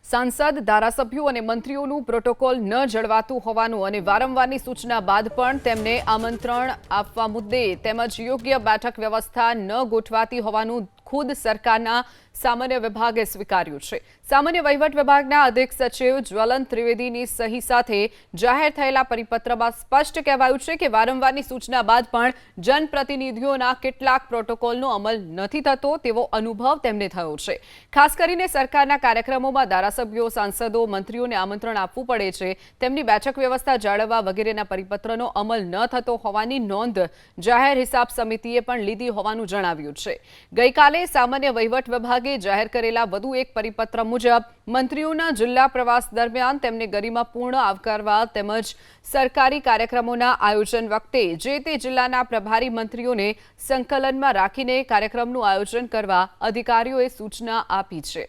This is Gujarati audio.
સાંસદ ધારાસભ્યો અને મંત્રીઓનું પ્રોટોકોલ ન જળવાતું હોવાનું અને વારંવારની સૂચના બાદ પણ તેમને આમંત્રણ આપવા મુદ્દે તેમજ યોગ્ય બેઠક વ્યવસ્થા ન ગોઠવાતી હોવાનું ખુદ સરકારના સામાન્ય વિભાગે સ્વીકાર્યું છે। સામાન્ય વહીવટ વિભાગના અધિક સચિવ જ્વલંત ત્રિવેદીની સહી સાથે જાહેર થયેલા પરિપત્રમાં સ્પષ્ટ કહેવાયું છે કે વારંવારની સૂચના બાદ પણ જનપ્રતિનિધિઓના કેટલાક પ્રોટોકોલનો અમલ નથી થતો તેવો અનુભવ તેમને થયો છે। ખાસ કરીને સરકારના કાર્યક્રમોમાં ધારાસભ્યો, સાંસદો, મંત્રીઓને આમંત્રણ આપવું પડે છે, તેમની બેઠક વ્યવસ્થા જાળવવા વગેરેના પરિપત્રનો અમલ ન થતો હોવાની નોંધ જાહેર હિસાબ સમિતિએ પણ લીધી હોવાનું જણાવ્યું છે। ગઈકાલે સામાન્ય વહીવટ વિભાગે જાહેર કરેલા વધુ એક પરિપત્ર મુજબ મંત્રીઓના જિલ્લા પ્રવાસ દરમિયાન તેમને ગરિમાપૂર્ણ આવકારવા તેમજ સરકારી કાર્યક્રમોના આયોજન વખતે જે તે જિલ્લાના પ્રભારી મંત્રીઓને સંકલનમાં રાખીને કાર્યક્રમનું આયોજન કરવા અધિકારીઓએ સૂચના આપી છે।